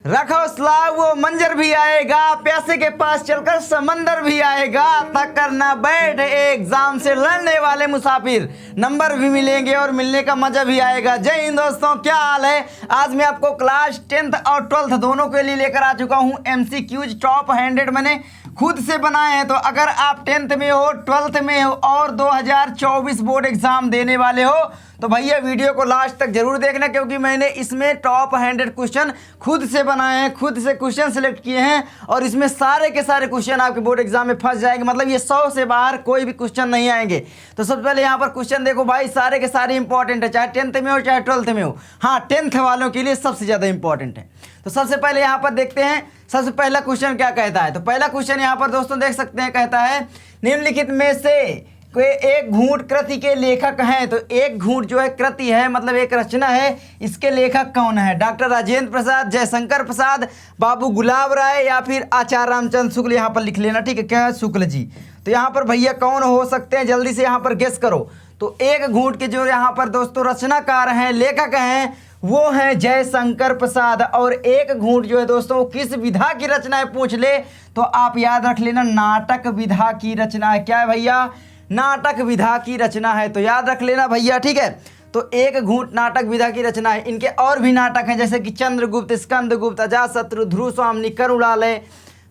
रखो सलाह वो मंजर भी आएगा, प्यासे के पास चलकर समंदर भी आएगा, थक कर ना बैठ एग्जाम से लड़ने वाले मुसाफिर, नंबर भी मिलेंगे और मिलने का मजा भी आएगा। जय हिंद दोस्तों, क्या हाल है। आज मैं आपको क्लास 10th और 12th दोनों के लिए लेकर आ चुका हूं MCQs टॉप 100 मैंने खुद से बनाए हैं। तो अगर आप 10th में हो, 12th में हो और 2024 बोर्ड एग्जाम देने वाले हो तो भैया वीडियो को लास्ट तक जरूर देखना, क्योंकि मैंने इसमें टॉप 100 क्वेश्चन खुद से बनाए हैं, खुद से क्वेश्चन सेलेक्ट किए हैं और इसमें सारे के सारे क्वेश्चन आपके बोर्ड एग्जाम में फंस जाएंगे। मतलब ये 100 से बाहर कोई भी क्वेश्चन नहीं आएंगे। तो सबसे पहले यहाँ पर क्वेश्चन देखो भाई, सारे के सारे इंपॉर्टेंट है, चाहे 10th में हो चाहे 12th में हो। हाँ, 10th वालों के लिए सबसे ज़्यादा इंपॉर्टेंट है। तो सबसे पहले यहाँ पर देखते हैं सबसे पहला क्वेश्चन क्या कहता है। तो पहला क्वेश्चन यहाँ पर दोस्तों देख सकते हैं, कहता है निम्नलिखित में से कोई एक घूंट कृति के लेखक हैं। तो एक घूंट जो है कृति है, मतलब एक रचना है, इसके लेखक कौन है। डॉक्टर राजेंद्र प्रसाद, जयशंकर प्रसाद, बाबू गुलाब राय या फिर आचार्य रामचंद्र शुक्ल। यहाँ पर लिख लेना, ठीक है, क्या है, शुक्ल जी। तो यहाँ पर भैया कौन हो सकते हैं, जल्दी से यहाँ पर गेस करो। तो एक घूंट के जो यहाँ पर दोस्तों रचनाकार हैं, लेखक हैं, वो हैं जयशंकर प्रसाद। और एक घूंट जो है दोस्तों किस विधा की रचना है पूछ ले तो आप याद रख लेना, नाटक विधा की रचना है। क्या है भैया, नाटक विधा की रचना है। तो याद रख लेना भैया, ठीक है। तो एक घूंट नाटक विधा की रचना है। इनके और भी नाटक हैं, जैसे कि चंद्रगुप्त, स्कंदगुप्त, अजातशत्रु, ध्रुव स्वामी, करुणालय,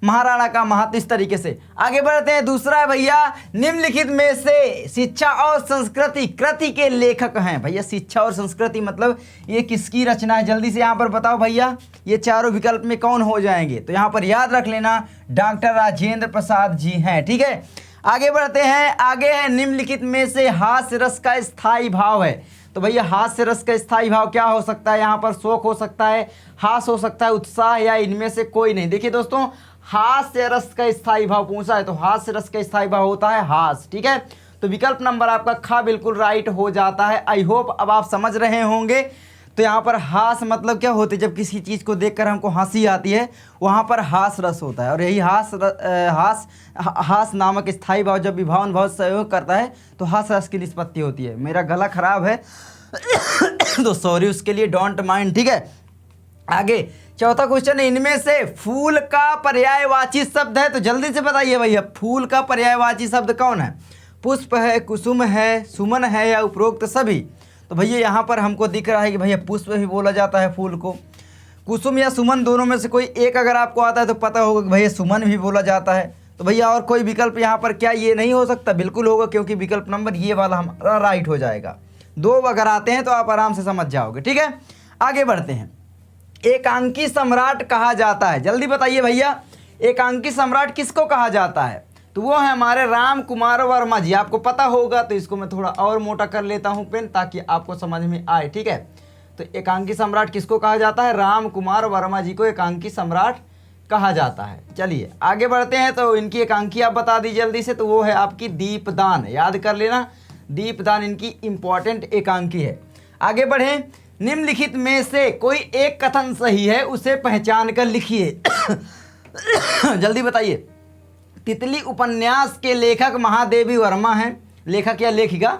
महाराणा का महत्व, इस तरीके से आगे बढ़ते हैं। दूसरा है भैया, निम्नलिखित में से शिक्षा और संस्कृति कृति के लेखक हैं। भैया शिक्षा और संस्कृति मतलब ये किसकी रचना है, जल्दी से यहाँ पर बताओ भैया, ये चारों विकल्प में कौन हो जाएंगे। तो यहाँ पर याद रख लेना, डॉक्टर राजेंद्र प्रसाद जी हैं, ठीक है। आगे बढ़ते हैं, आगे है निम्नलिखित में से हास्य रस का स्थायी भाव है। तो भैया हास्य रस का स्थायी भाव क्या हो सकता है, यहाँ पर शोक हो सकता है, हास हो सकता है, उत्साह, या इनमें से कोई नहीं। देखिए दोस्तों, हास्य रस का स्थायी भाव पूछा है तो हास्य रस का स्थायी भाव होता है हास, ठीक है। तो विकल्प नंबर आपका ख बिल्कुल राइट हो जाता है। आई होप अब आप समझ रहे होंगे। तो यहाँ पर हास मतलब क्या होते, जब किसी चीज़ को देखकर हमको हंसी आती है, वहाँ पर हास रस होता है। और यही हास नामक स्थायी भाव जब विभावन भाव सहयोग करता है तो हास रस की निष्पत्ति होती है। मेरा गला खराब है तो सॉरी उसके लिए, डोंट माइंड, ठीक है। आगे चौथा क्वेश्चन है, इनमें से फूल का पर्यायवाची शब्द है। तो जल्दी से बताइए भैया, फूल का पर्यायवाची शब्द कौन है। पुष्प है, कुसुम है, सुमन है या उपरोक्त सभी। तो भैया यहाँ पर हमको दिख रहा है कि भैया पुष्प भी बोला जाता है फूल को, कुसुम या सुमन दोनों में से कोई एक अगर आपको आता है तो पता होगा कि भैया सुमन भी बोला जाता है। तो भैया और कोई विकल्प यहाँ पर क्या ये नहीं हो सकता, बिल्कुल होगा, क्योंकि विकल्प नंबर ये वाला हमारा राइट हो जाएगा। दो अगर आते हैं तो आप आराम से समझ जाओगे, ठीक है। आगे बढ़ते हैं, एकांकी सम्राट कहा जाता है। जल्दी बताइए भैया, एकांकी सम्राट किसको कहा जाता है। तो वो है हमारे राम कुमार वर्मा जी। आपको पता होगा, तो इसको मैं थोड़ा और मोटा कर लेता हूँ पेन, ताकि आपको समझ में आए, ठीक है। तो एकांकी सम्राट किसको कहा जाता है, राम कुमार वर्मा जी को एकांकी सम्राट कहा जाता है। चलिए आगे बढ़ते हैं। तो इनकी एकांकी आप बता दीजिए जल्दी से। तो वो है आपकी दीपदान, याद कर लेना, दीपदान इनकी इंपॉर्टेंट एकांकी है। आगे बढ़ें, निम्नलिखित में से कोई एक कथन सही है, उसे पहचान कर लिखिए जल्दी बताइए। तितली उपन्यास के लेखक महादेवी वर्मा हैं, लेखक या लेखिका।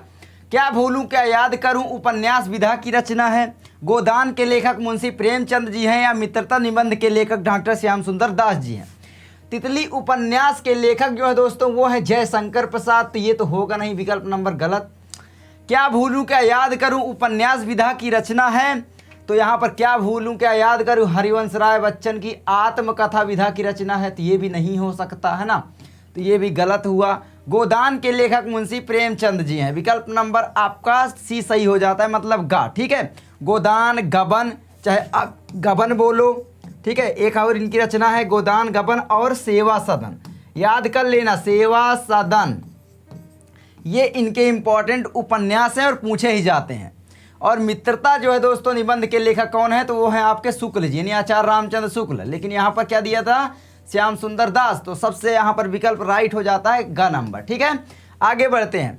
क्या भूलूं क्या याद करूं उपन्यास विधा की रचना है। गोदान के लेखक मुंशी प्रेमचंद जी हैं या मित्रता निबंध के लेखक डॉक्टर श्याम सुंदर दास जी हैं। तितली उपन्यास के लेखक जो है दोस्तों वो है जयशंकर प्रसाद। तो ये तो होगा नहीं, विकल्प नंबर गलत। क्या भूलूं क्या याद करूं उपन्यास विधा की रचना है। तो यहाँ पर क्या भूलूं क्या याद करूं हरिवंश राय बच्चन की आत्मकथा विधा की रचना है। तो ये भी नहीं हो सकता है ना, तो ये भी गलत हुआ। गोदान के लेखक मुंशी प्रेमचंद जी हैं, विकल्प नंबर आपका सी सही हो जाता है, मतलब गा, ठीक है। गोदान, गबन, चाहे गबन बोलो, ठीक है। एक और इनकी रचना है गोदान, गबन और सेवा सदन, याद कर लेना, सेवा सदन। ये इनके इंपॉर्टेंट उपन्यास हैं और पूछे ही जाते हैं। और मित्रता जो है दोस्तों निबंध के लेखक कौन है, तो वो है आपके शुक्ल जी, यानी आचार्य रामचंद्र शुक्ल। लेकिन यहाँ पर क्या दिया था, श्याम सुंदर दास। तो सबसे यहाँ पर विकल्प राइट हो जाता है ग नंबर, ठीक है। आगे बढ़ते हैं,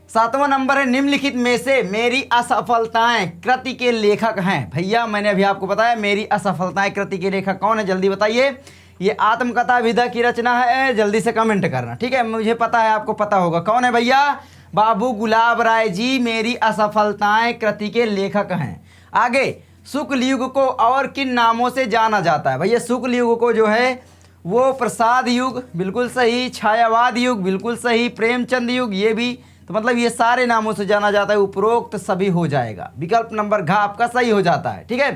7वां नंबर है, निम्नलिखित में से मेरी असफलताएं कृति के लेखक हैं। भैया मैंने अभी आपको बताया मेरी असफलताएं कृति के लेखक कौन है, जल्दी बताइए। ये आत्मकथा विधा की रचना है, जल्दी से कमेंट करना, ठीक है। मुझे पता है आपको पता होगा कौन है भैया, बाबू गुलाब राय जी मेरी असफलताएं कृति के लेखक हैं। आगे शुक्ल युग को और किन नामों से जाना जाता है? भैया शुक्ल युग को जो है वो प्रसाद युग, बिल्कुल सही। छायावाद युग, बिल्कुल सही। प्रेमचंद युग, ये भी। तो मतलब ये सारे नामों से जाना जाता है। उपरोक्त सभी हो जाएगा। विकल्प नंबर घ आपका सही हो जाता है। ठीक है,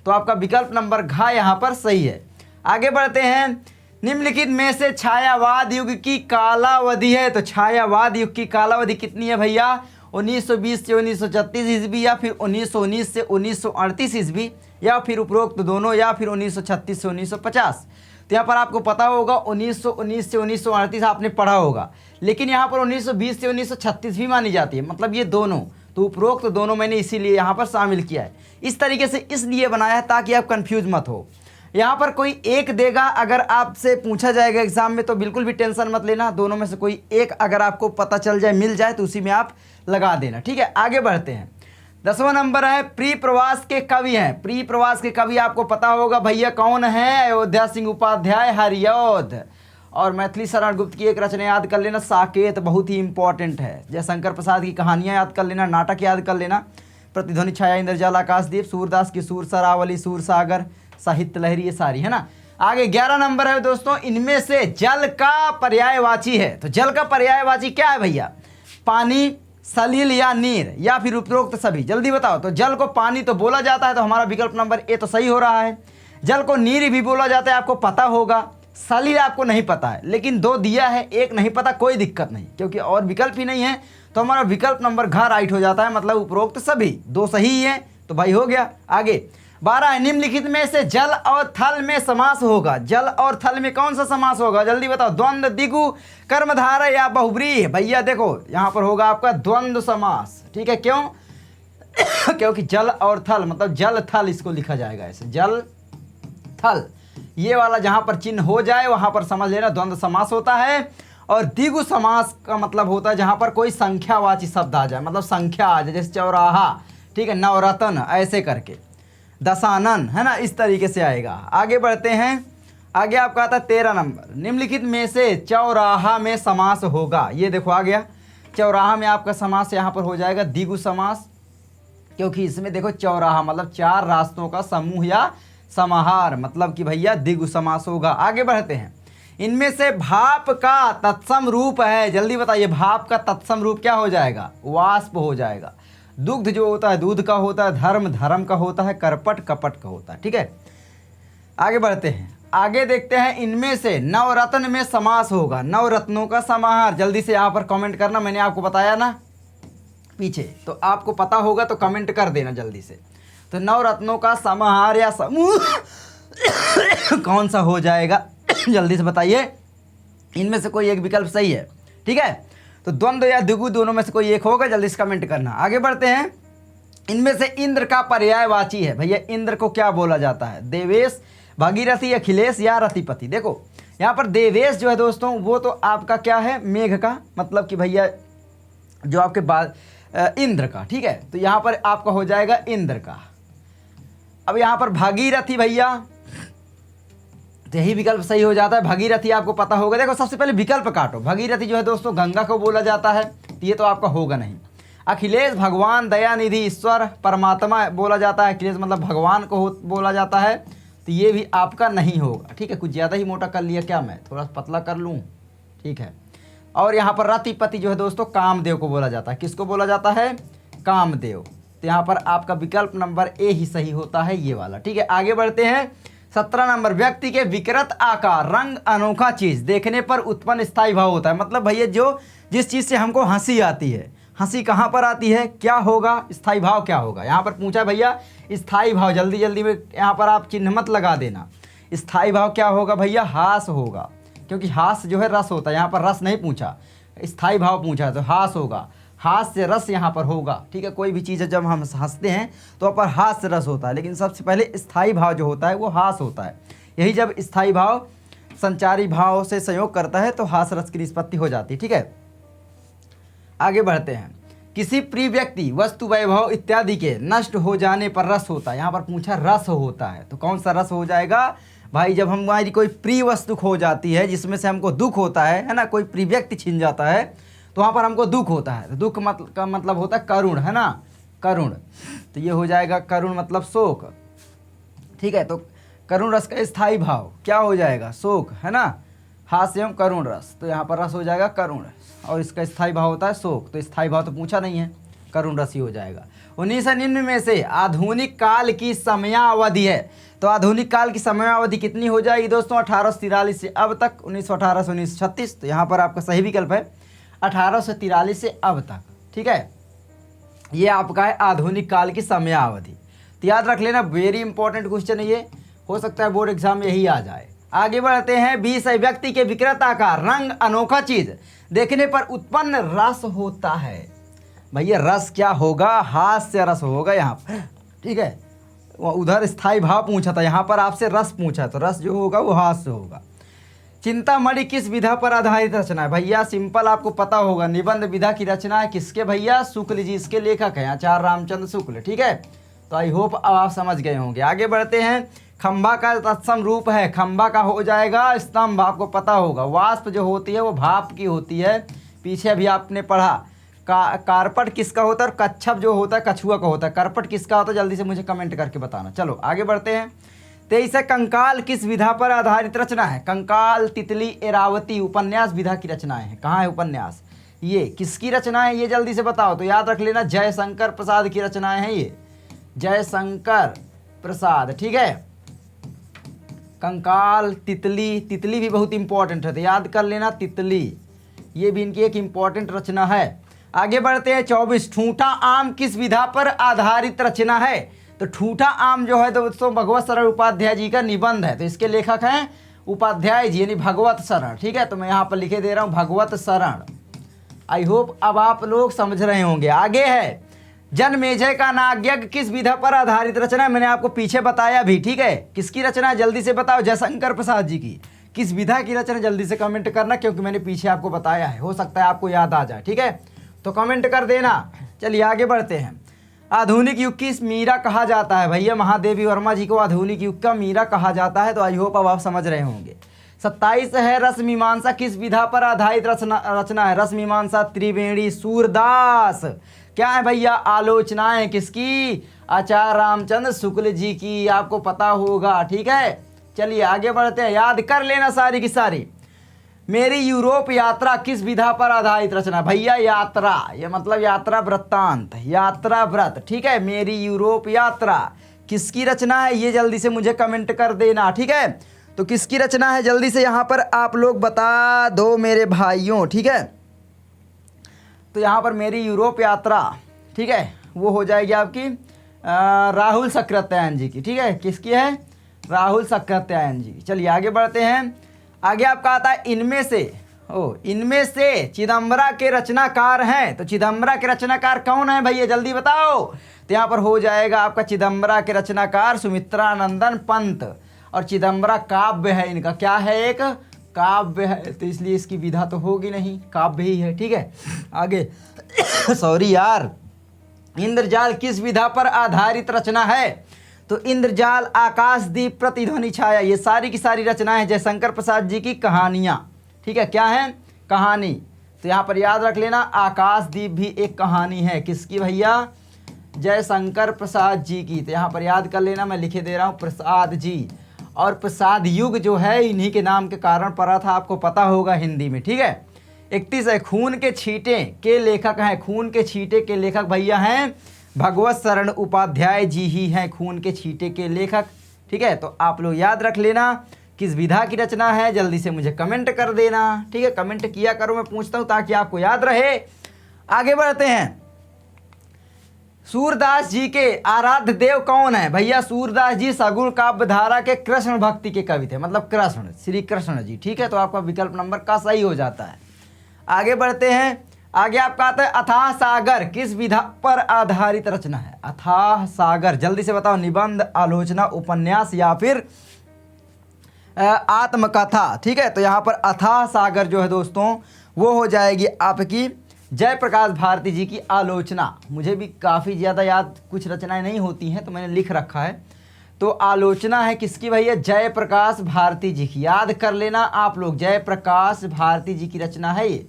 तो आपका विकल्प नंबर घ यहाँ पर सही है। आगे बढ़ते हैं। निम्नलिखित में से छायावाद युग की कालावधि है, तो छायावाद युग की कालावधि कितनी है भैया? 1920 से 1936 ईस्वी, या फिर 1919 से 1938 ईस्वी, या फिर उपरोक्त दोनों, या फिर 1936 से 1950। तो यहाँ पर आपको पता होगा 1919 से 1938 आपने पढ़ा होगा, लेकिन यहाँ पर 1920 से 1936 भी मानी जाती है, मतलब ये दोनों। तो उपरोक्त दोनों मैंने इसीलिए यहाँ पर शामिल किया है। इस तरीके से इसलिए बनाया है ताकि आप कंफ्यूज मत हो। यहाँ पर कोई एक देगा, अगर आपसे पूछा जाएगा एग्जाम में तो बिल्कुल भी टेंशन मत लेना। दोनों में से कोई एक अगर आपको पता चल जाए, मिल जाए, तो उसी में आप लगा देना। ठीक है, आगे बढ़ते हैं। 10वां नंबर है प्री प्रवास के कवि हैं। प्री प्रवास के कवि आपको पता होगा भैया कौन है? अयोध्या सिंह उपाध्याय, हरिऔध। और मैथिली शरण गुप्त की एक रचना याद कर लेना, साकेत, बहुत ही इंपॉर्टेंट है। जयशंकर प्रसाद की कहानियाँ याद कर लेना, नाटक याद कर लेना, प्रतिध्वनि छाया, इंद्रजाल, आकाशदीप, सूरदास की सूर सरावली, सूर सागर, साहित्य लहरी, ये सारी है ना। आगे 11 नंबर है दोस्तों, इनमें से जल का पर्यायवाची है। तो जल का पर्यायवाची क्या है भैया? पानी, सलील या नीर, या फिर उपरोक्त सभी? जल्दी बताओ। तो जल को पानी तो बोला जाता है, तो हमारा विकल्प नंबर ए तो सही हो रहा है। जल को नीर भी बोला जाता है, आपको पता होगा। सलील आपको नहीं पता है, लेकिन दो दिया है, एक नहीं पता, कोई दिक्कत नहीं, क्योंकि और विकल्प ही नहीं है। तो हमारा विकल्प नंबर घ राइट हो जाता है, मतलब उपरोक्त सभी दो सही ही है। तो भाई हो गया। आगे 12 है, निम्नलिखित में से जल और थल में समास होगा। जल और थल में कौन सा समास होगा? जल्दी बताओ। द्वंद्व, द्विगु, कर्मधारय या बहुब्रीहि? भैया देखो यहाँ पर होगा आपका द्वंद्व समास। ठीक है, क्यों? क्योंकि जल और थल मतलब जल थल, इसको लिखा जाएगा ऐसे, जल थल। ये वाला जहाँ पर चिन्ह हो जाए वहाँ पर समझ लेना द्वंद्व समास होता है। और द्विगु समास का मतलब होता है जहाँ पर कोई संख्यावाची शब्द आ जाए, मतलब संख्या आ जाए, जैसे चौराहा, ठीक है, नवरत्न, ऐसे करके, दशानन, है ना, इस तरीके से आएगा। आगे बढ़ते हैं। आगे आपका आता है 13 नंबर, निम्नलिखित में से चौराहा में समास होगा। ये देखो आ गया, चौराहा में आपका समास यहाँ पर हो जाएगा द्विगु समास, क्योंकि इसमें देखो चौराहा मतलब चार रास्तों का समूह या समाहार, मतलब कि भैया द्विगु समास होगा। आगे बढ़ते हैं। इनमें से भाप का तत्सम रूप है। जल्दी बताइए, भाप का तत्सम रूप क्या हो जाएगा? वाष्प हो जाएगा। दुग्ध जो होता है दूध का होता है, धर्म धर्म का होता है, करपट कपट का होता है। ठीक है, आगे बढ़ते हैं। आगे देखते हैं, इनमें से नवरत्न में समास होगा। नवरत्नों का समाहार, जल्दी से यहाँ पर कमेंट करना, मैंने आपको बताया ना पीछे, तो आपको पता होगा तो कमेंट कर देना जल्दी से। तो नवरत्नों का समाहार या समूह कौन सा हो जाएगा? जल्दी से बताइए। इनमें से कोई एक विकल्प सही है। ठीक है, तो द्वंद्व या द्विगु दोनों में से कोई एक होगा, जल्दी से कमेंट करना। आगे बढ़ते हैं। इनमें से इंद्र का पर्यायवाची है। भैया इंद्र को क्या बोला जाता है? देवेश, भागीरथी, अखिलेश या रतिपति? देखो यहाँ पर देवेश जो है दोस्तों, वो तो आपका क्या है? मेघ का, मतलब कि भैया जो आपके बाद इंद्र का। ठीक है, तो यहाँ पर आपका हो जाएगा इंद्र का। अब यहाँ पर भागीरथी भैया, तो यही विकल्प सही हो जाता है। भागीरथी आपको पता होगा। देखो सबसे पहले विकल्प काटो। भागीरथी जो है दोस्तों गंगा को बोला जाता है, तो ये तो आपका होगा नहीं। अखिलेश भगवान, दयानिधि, ईश्वर, परमात्मा बोला जाता है। अखिलेश मतलब भगवान को बोला जाता है, तो ये भी आपका नहीं होगा। ठीक है, कुछ ज़्यादा ही मोटा कर लिया क्या मैं? थोड़ा पतला कर लूँ? ठीक है। और यहाँ पर रतिपति जो है दोस्तों कामदेव को बोला जाता है। किसको बोला जाता है? कामदेव। तो यहाँ पर आपका विकल्प नंबर ए ही सही होता है, ये वाला। ठीक है, आगे बढ़ते हैं। 17 नंबर, व्यक्ति के विकृत आकार, रंग, अनोखा चीज देखने पर उत्पन्न स्थायी भाव होता है। मतलब भैया जो जिस चीज से हमको हंसी आती है, हंसी कहाँ पर आती है? क्या होगा? स्थायी भाव क्या होगा? यहाँ पर पूछा भैया स्थायी भाव, जल्दी जल्दी में यहाँ पर आप चिन्ह मत लगा देना। स्थायी भाव क्या होगा भैया? हास होगा, क्योंकि हास जो है रस होता है। यहाँ पर रस नहीं पूछा, स्थायी भाव पूछा है, तो हास होगा। हास से रस यहाँ पर होगा। ठीक है, कोई भी चीज़ जब हम हंसते हैं तो वहाँ पर हास से रस होता है, लेकिन सबसे पहले स्थायी भाव जो होता है वो हास होता है। यही जब स्थायी भाव संचारी भाव से संयोग करता है तो हास रस की निष्पत्ति हो जाती है। ठीक है, आगे बढ़ते हैं। किसी प्रिय व्यक्ति, वस्तु, वैभव इत्यादि के नष्ट हो जाने पर रस होता है। यहाँ पर पूछा रस होता है, तो कौन सा रस हो जाएगा भाई? जब हमारी कोई प्रिय वस्तु खो जाती है जिसमें से हमको दुख होता है ना, कोई प्रिय व्यक्ति छिन जाता है तो वहाँ पर हमको दुख होता है। तो दुख का मतलब होता है करुण, है ना, करुण। तो ये हो जाएगा करुण मतलब शोक। ठीक है। तो करुण रस का स्थायी भाव क्या हो जाएगा, शोक, है ना, हास्य एवं करुण रस, तो यहाँ पर रस हो जाएगा करुण, और इसका स्थायी भाव होता है शोक, तो स्थायी भाव तो पूछा नहीं है, करुण रस ही हो जाएगा। 1999 में से आधुनिक काल की समयावधि है, तो आधुनिक काल की समयावधि कितनी हो जाएगी दोस्तों, 1843 से अब तक, 1918 से 1936, तो यहाँ पर आपका सही विकल्प है 1843 से अब तक, ठीक है। ये आपका है आधुनिक काल की समयावधि। तो याद रख लेना, वेरी इंपॉर्टेंट क्वेश्चन है ये, हो सकता है बोर्ड एग्जाम में यही आ जाए। आगे बढ़ते हैं। 20 व्यक्ति के विकृत आकार, रंग, अनोखा चीज देखने पर उत्पन्न रस होता है। भैया रस क्या होगा, हास्य रस होगा यहाँ पर, ठीक है। उधर स्थायी भाव पूछा था, यहाँ पर आपसे रस पूछा, तो रस जो होगा वो हास्य होगा। चिंतामणि किस विधा पर आधारित रचना है, भैया सिंपल आपको पता होगा, निबंध विधा की रचना है, किसके भैया, शुक्ल जी, इसके लेखक हैं आचार्य रामचंद्र शुक्ल, ठीक है। तो आई होप अब आप समझ गए होंगे। आगे बढ़ते हैं। खंभा का तत्सम रूप है, खंभा का हो जाएगा स्तंभ, आपको पता होगा। वाष्प जो होती है वो भाप की होती है, पीछे अभी आपने पढ़ा। कारपट किसका होता है, और कच्छप जो होता है कछुआ का होता है। करपट किसका होता है, जल्दी से मुझे कमेंट करके बताना। चलो आगे बढ़ते हैं। 23 कंकाल किस विधा पर आधारित रचना है, कंकाल, तितली, एरावती उपन्यास विधा की रचनाएं हैं। कहाँ है उपन्यास, ये किसकी रचना है, ये जल्दी से बताओ। तो याद रख लेना, जयशंकर प्रसाद की रचनाएं हैं ये, जयशंकर प्रसाद, ठीक है। कंकाल, तितली, तितली भी बहुत इंपॉर्टेंट है, तो याद कर लेना तितली, ये भी इनकी एक इंपॉर्टेंट रचना है। आगे बढ़ते हैं। 24 ठूठा आम किस विधा पर आधारित रचना है, तो ठूठा आम जो है दोस्तों भगवत शरण उपाध्याय जी का निबंध है, तो इसके लेखक हैं उपाध्याय जी यानी भगवत शरण, ठीक है। तो मैं यहाँ पर लिखे दे रहा हूँ भगवत शरण। आई होप अब आप लोग समझ रहे होंगे। आगे है। जनमेजय का नागयज्ञ किस विधा पर आधारित रचना है, मैंने आपको पीछे बताया भी, ठीक है। किसकी रचना है जल्दी से बताओ, जयशंकर प्रसाद जी की। किस विधा की रचना, जल्दी से कमेंट करना, क्योंकि मैंने पीछे आपको बताया है, हो सकता है आपको याद आ जाए, ठीक है। तो कमेंट कर देना। चलिए आगे बढ़ते हैं। आधुनिक युग की मीरा कहा जाता है, भैया महादेवी वर्मा जी को आधुनिक युग का मीरा कहा जाता है, तो आई होप अब आप समझ रहे होंगे। 27 है। रस मीमांसा किस विधा पर आधारित रचना है, रस मीमांसा, त्रिवेणी, सूरदास, क्या है भैया, आलोचनाएं किसकी, आचार्य रामचंद्र शुक्ल जी की, आपको पता होगा, ठीक है। चलिए आगे बढ़ते हैं, याद कर लेना सारी की सारी। मेरी यूरोप यात्रा किस विधा पर आधारित रचना, भैया यात्रा, ये मतलब यात्रा वृत्तांत, यात्रा व्रत, ठीक है। मेरी यूरोप यात्रा किसकी रचना है, ये जल्दी से मुझे कमेंट कर देना, ठीक है। तो किसकी रचना है जल्दी से यहाँ पर आप लोग बता दो मेरे भाइयों, ठीक है। तो यहाँ पर मेरी यूरोप यात्रा, ठीक है, वो हो जाएगी आपकी राहुल सक्रात्यायन जी की, ठीक है। किसकी है, राहुल सक्रात्यायन जी की। चलिए आगे बढ़ते हैं। आगे आपका आता है इनमें से चिदम्बरा के रचनाकार हैं, तो चिदम्बरा के रचनाकार कौन है भैया जल्दी बताओ। तो यहाँ पर हो जाएगा आपका चिदम्बरा के रचनाकार सुमित्रानंदन पंत, और चिदम्बरा काव्य है इनका, क्या है, एक काव्य है, तो इसलिए इसकी विधा तो होगी नहीं, काव्य ही है, ठीक है। आगे सॉरी यार, इंद्रजाल किस विधा पर आधारित रचना है, तो इंद्रजाल, आकाशदीप, प्रतिध्वनि छाया, ये सारी की सारी रचनाएं जयशंकर प्रसाद जी की कहानियाँ, ठीक है। क्या है, कहानी, तो यहाँ पर याद रख लेना आकाशदीप भी एक कहानी है, किसकी भैया, जयशंकर प्रसाद जी की। तो यहाँ पर याद कर लेना, मैं लिखे दे रहा हूँ प्रसाद जी, और प्रसाद युग जो है इन्हीं के नाम के कारण पड़ा था, आपको पता होगा हिंदी में, ठीक है। 31 है। खून के छींटे के लेखक हैं, खून के छींटे के लेखक भैया हैं भगवत शरण उपाध्याय जी ही हैं, खून के छींटे के लेखक, ठीक है। तो आप लोग याद रख लेना किस विधा की रचना है, जल्दी से मुझे कमेंट कर देना, ठीक है। कमेंट किया करो, मैं पूछता हूँ ताकि आपको याद रहे। आगे बढ़ते हैं। सूरदास जी के आराध्य देव कौन है, भैया सूरदास जी सगुण काव्य धारा के कृष्ण भक्ति के कवि थे, मतलब कृष्ण, श्री कृष्ण जी, ठीक है। तो आपका विकल्प नंबर का सही हो जाता है। आगे बढ़ते हैं। आगे आपका आता है अथाह सागर किस विधा पर आधारित रचना है, अथाह सागर जल्दी से बताओ, निबंध, आलोचना, उपन्यास या फिर आत्मकथा, ठीक है। तो यहाँ पर अथाह सागर जो है दोस्तों वो हो जाएगी आपकी जयप्रकाश भारती जी की आलोचना। मुझे भी काफ़ी ज़्यादा याद कुछ रचनाएं नहीं होती हैं, तो मैंने लिख रखा है। तो आलोचना है किसकी भैया, जयप्रकाश भारती जी की, याद कर लेना आप लोग, जयप्रकाश भारती जी की रचना है ये।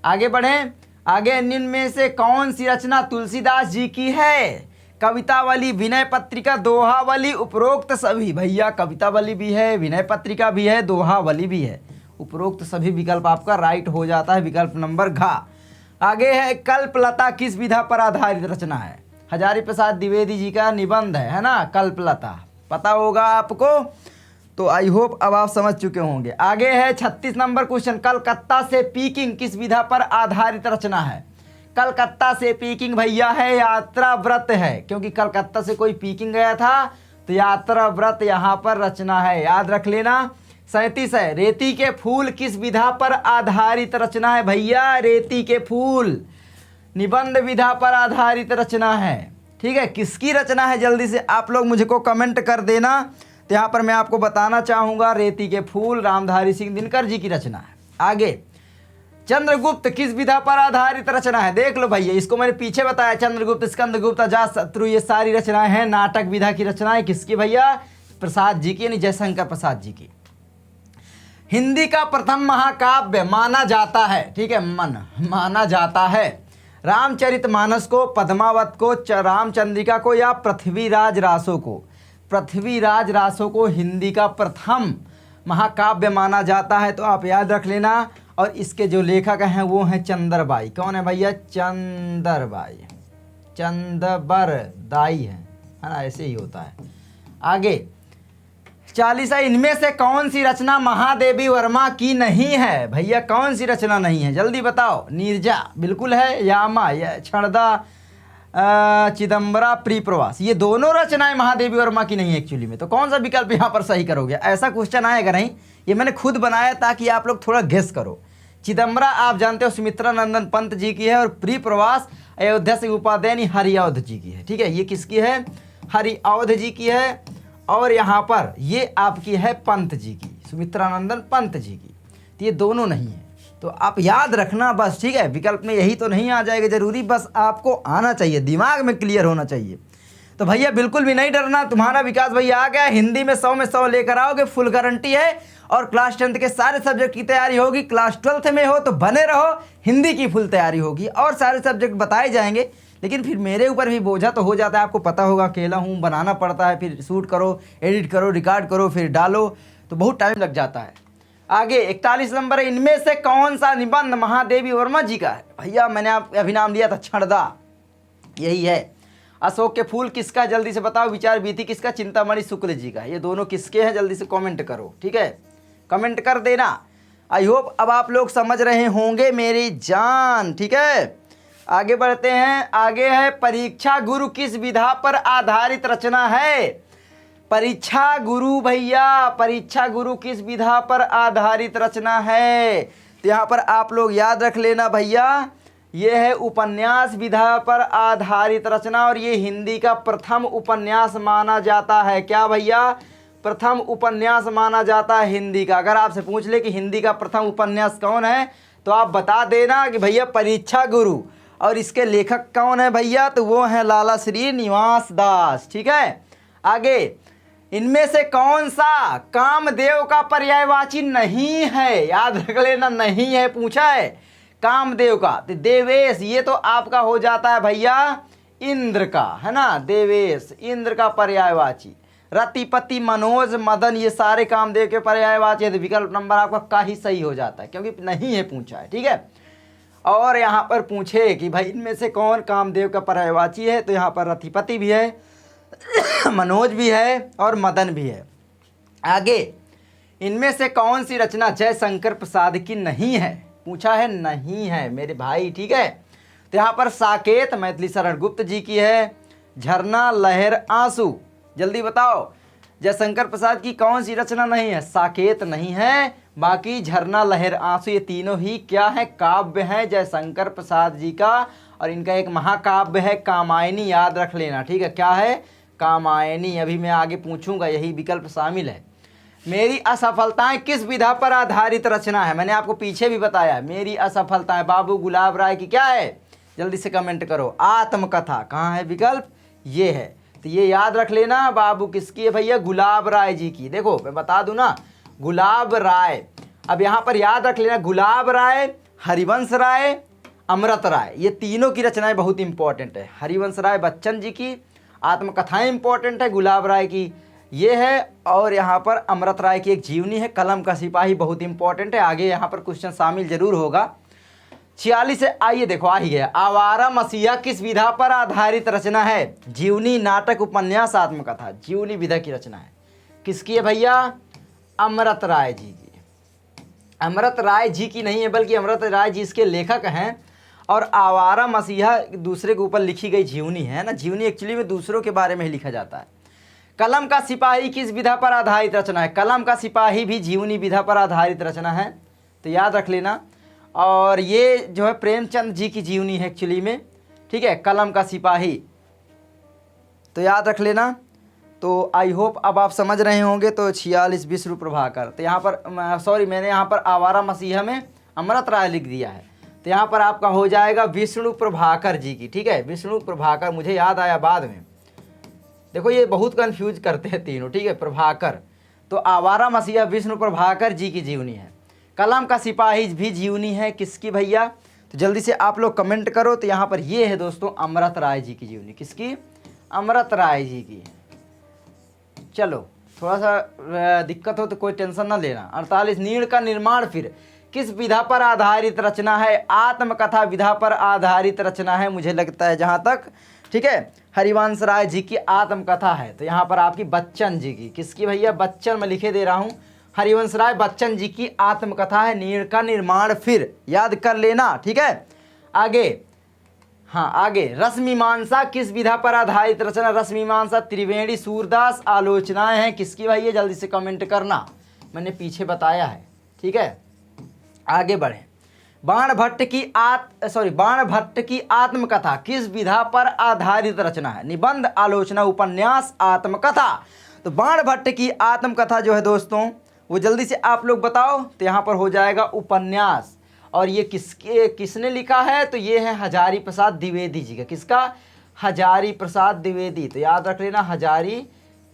आगे बढ़ें। आगे निम्न में से कौन सी रचना तुलसीदास जी की है, कवितावली, विनय पत्रिका, दोहावली, उपरोक्त सभी। भैया कवितावली भी है, विनय पत्रिका भी है, दोहावली भी है। उपरोक्त सभी विकल्प आपका राइट हो जाता है, विकल्प नंबर घ। आगे है कल्पलता किस विधा पर आधारित रचना है? हजारी प्रसाद द्विवेदी जी का निबंध है ना कल्पलता, पता होगा आपको, तो आई होप अब आप समझ चुके होंगे। आगे है 36 नंबर क्वेश्चन, कलकत्ता से पीकिंग किस विधा पर आधारित रचना है? कलकत्ता से पीकिंग भैया है यात्रा व्रत है, क्योंकि कलकत्ता से कोई पीकिंग गया था तो यात्रा व्रत यहाँ पर रचना है, याद रख लेना। 37 है रेती के फूल किस विधा पर आधारित रचना है? भैया रेती के फूल निबंध विधा पर आधारित रचना है। ठीक है, किसकी रचना है जल्दी से आप लोग मुझे को कमेंट कर देना। तो यहाँ पर मैं आपको बताना चाहूँगा रेती के फूल रामधारी सिंह दिनकर जी की रचना है। आगे चंद्रगुप्त किस विधा पर आधारित रचना है? देख लो भैया, इसको मैंने पीछे बताया, चंद्रगुप्त, स्कंदगुप्त, अजातशत्रु, ये सारी रचनाएं हैं नाटक विधा की रचनाएं। किसकी भैया? प्रसाद जी की, यानी जयशंकर प्रसाद जी की। हिंदी का प्रथम महाकाव्य माना जाता है, ठीक है, माना जाता है रामचरितमानस को, पद्मावत को, रामचंद्रिका को या पृथ्वीराज रासो को? पृथ्वीराज रासो को हिंदी का प्रथम महाकाव्य माना जाता है, तो आप याद रख लेना। और इसके जो लेखक हैं वो हैं चंदरबाई। कौन है भैया? चंदरबाई, चंदबरदाई है ना, ऐसे ही होता है। आगे 40 है इनमें से कौन सी रचना महादेवी वर्मा की नहीं है? भैया कौन सी रचना नहीं है जल्दी बताओ। नीरजा बिल्कुल है, यामा, या क्षणदा, चिदम्बरा, प्री प्रवास, ये दोनों रचनाएं महादेवी वर्मा की नहीं है एक्चुअली में। तो कौन सा विकल्प यहाँ पर सही करोगे? ऐसा क्वेश्चन आएगा नहीं, ये मैंने खुद बनाया ताकि आप लोग थोड़ा गेस करो। चिदम्बरा आप जानते हो सुमित्रा नंदन पंत जी की है, और प्री प्रवास अयोध्या से उपाध्याय हरिऔध जी की है। ठीक है, ये किसकी है? हरिऔध जी की है। और यहाँ पर ये आपकी है पंत जी की, सुमित्रा नंदन पंत जी की। तो ये दोनों नहीं है, तो आप याद रखना बस। ठीक है, विकल्प में यही तो नहीं आ जाएगा जरूरी, बस आपको आना चाहिए, दिमाग में क्लियर होना चाहिए। तो भैया बिल्कुल भी नहीं डरना, तुम्हारा विकास भैया आ गया। हिंदी में 100 में 100 लेकर आओगे, फुल गारंटी है। और क्लास 10th के सारे सब्जेक्ट की तैयारी होगी। क्लास 12th में हो तो बने रहो, हिंदी की फुल तैयारी होगी और सारे सब्जेक्ट बताए जाएंगे। लेकिन फिर मेरे ऊपर भी बोझा तो हो जाता है, आपको पता होगा, अकेला हूँ, बनाना पड़ता है, फिर शूट करो, एडिट करो, रिकॉर्ड करो, फिर डालो, तो बहुत टाइम लग जाता है। आगे 41 नंबर है इनमें से कौन सा निबंध महादेवी वर्मा जी का है? भैया मैंने आप अभी नाम लिया था क्षणदा, यही है। अशोक के फूल किसका? जल्दी से बताओ। विचार वीथी किसका? चिंतामणि शुक्ल जी का। ये दोनों किसके हैं? जल्दी से कमेंट करो, ठीक है, कमेंट कर देना। आई होप अब आप लोग समझ रहे होंगे मेरी जान। ठीक है, आगे बढ़ते हैं। आगे है परीक्षा गुरु किस विधा पर आधारित रचना है? परीक्षा गुरु भैया, परीक्षा गुरु किस विधा पर आधारित रचना है? तो यहाँ पर आप लोग याद रख लेना भैया, ये है उपन्यास विधा पर आधारित रचना, और ये हिंदी का प्रथम उपन्यास माना जाता है। क्या भैया? प्रथम उपन्यास माना जाता है हिंदी का। अगर आपसे पूछ ले कि हिंदी का प्रथम उपन्यास कौन है, तो आप बता देना कि भैया परीक्षा गुरु। और इसके लेखक कौन है भैया? तो वो है लाला श्रीनिवास दास। ठीक है, आगे इनमें से कौन सा कामदेव का पर्यायवाची नहीं है? याद रख लेना, नहीं है पूछा है कामदेव का। तो देवेश, ये तो आपका हो जाता है भैया इंद्र का, है ना, देवेश इंद्र का पर्यायवाची। रतिपति, मनोज, मदन, ये सारे कामदेव के पर्यायवाची है। तो विकल्प नंबर आपका का ही सही हो जाता है, क्योंकि नहीं है पूछा है। ठीक है, और यहाँ पर पूछे कि भाई इनमें से कौन कामदेव का पर्यायवाची है, तो यहाँ पर रतिपति भी है, मनोज भी है और मदन भी है। आगे इनमें से कौन सी रचना जयशंकर प्रसाद की नहीं है? पूछा है, नहीं है मेरे भाई। ठीक है, तो यहाँ पर साकेत मैथिली शरण गुप्त जी की है, झरना, लहर, आंसू, जल्दी बताओ जयशंकर प्रसाद की कौन सी रचना नहीं है? साकेत नहीं है, बाकी झरना, लहर, आंसू ये तीनों ही क्या है? काव्य है जयशंकर प्रसाद जी का। और इनका एक महाकाव्य है कामायनी, याद रख लेना। ठीक है, क्या है? कामायनी। अभी मैं आगे पूछूंगा, यही विकल्प शामिल है। मेरी असफलताएं किस विधा पर आधारित रचना है? मैंने आपको पीछे भी बताया, मेरी असफलताएं बाबू गुलाब राय की क्या है? जल्दी से कमेंट करो। आत्मकथा कहाँ है? विकल्प ये है। तो ये याद रख लेना, बाबू किसकी है भैया? गुलाब राय जी की। देखो मैं बता दूं ना, गुलाब राय। अब यहाँ पर याद रख लेना, गुलाब राय, हरिवंश राय, अमृत राय, ये तीनों की रचनाएं बहुत इंपॉर्टेंट है। हरिवंश राय बच्चन जी की, आत्मकथाएं इंपॉर्टेंट है गुलाब राय की, ये है, और यहाँ पर अमृत राय की एक जीवनी है, कलम का सिपाही बहुत इंपॉर्टेंट है। आगे यहाँ पर क्वेश्चन शामिल जरूर होगा। 46 है, आइए देखो आ ही गया। आवारा मसीहा किस विधा पर आधारित रचना है? जीवनी, नाटक, उपन्यास, आत्मकथा। जीवनी विधा की रचना है। किसकी है भैया? अमृत राय जी की। अमृत राय जी की नहीं है, बल्कि अमृत राय जी इसके लेखक हैं। और आवारा मसीहा दूसरे के ऊपर लिखी गई जीवनी है ना। जीवनी एक्चुअली में दूसरों के बारे में ही लिखा जाता है। कलम का सिपाही किस विधा पर आधारित रचना है? कलम का सिपाही भी जीवनी विधा पर आधारित रचना है, तो याद रख लेना। और ये जो है प्रेमचंद जी की जीवनी है एक्चुअली में, ठीक है, कलम का सिपाही, तो याद रख लेना। तो आई होप अब आप समझ रहे होंगे। तो 46 विष्णु प्रभाकर, तो यहाँ पर सॉरी मैंने यहाँ पर आवारा मसीहा में अमृत राय लिख दिया है, तो यहाँ पर आपका हो जाएगा विष्णु प्रभाकर जी की, ठीक है, विष्णु प्रभाकर। मुझे याद आया बाद में, देखो ये बहुत कंफ्यूज करते हैं तीनों, ठीक है, प्रभाकर। तो आवारा मसीहा विष्णु प्रभाकर जी की जीवनी है। कलम का सिपाही भी जीवनी है, किसकी भैया? तो जल्दी से आप लोग कमेंट करो। तो यहाँ पर ये है दोस्तों अमृत राय जी की जीवनी। किसकी? अमृत राय जी की। चलो थोड़ा सा दिक्कत हो तो कोई टेंशन ना लेना। 48 नीड़ का निर्माण फिर किस विधा पर आधारित रचना है? आत्मकथा विधा पर आधारित रचना है मुझे लगता है जहाँ तक, ठीक है। हरिवंश राय जी की आत्मकथा है। तो यहाँ पर आपकी बच्चन जी की, किसकी भैया? बच्चन मैं लिखे दे रहा हूँ, हरिवंश राय बच्चन जी की आत्मकथा है। नीड़ का निर्माण फिर, याद कर लेना, ठीक है। आगे, हाँ आगे, रसमीमांसा किस विधा पर आधारित रचना? रसमीमांसा त्रिवेणी सूरदास आलोचनाएं हैं, किसकी भैया? जल्दी से कमेंट करना, मैंने पीछे बताया है, ठीक है। आगे बढ़े। बाण भट्ट की आत्मकथा किस विधा पर आधारित रचना है? निबंध, आलोचना, उपन्यास, आत्मकथा। तो बाण भट्ट की आत्मकथा जो है दोस्तों, वो जल्दी से आप लोग बताओ। तो यहाँ पर हो जाएगा उपन्यास। और ये किसने लिखा है? तो ये है हजारी प्रसाद द्विवेदी जी का। किसका? हजारी प्रसाद द्विवेदी। तो याद रख लेना, हजारी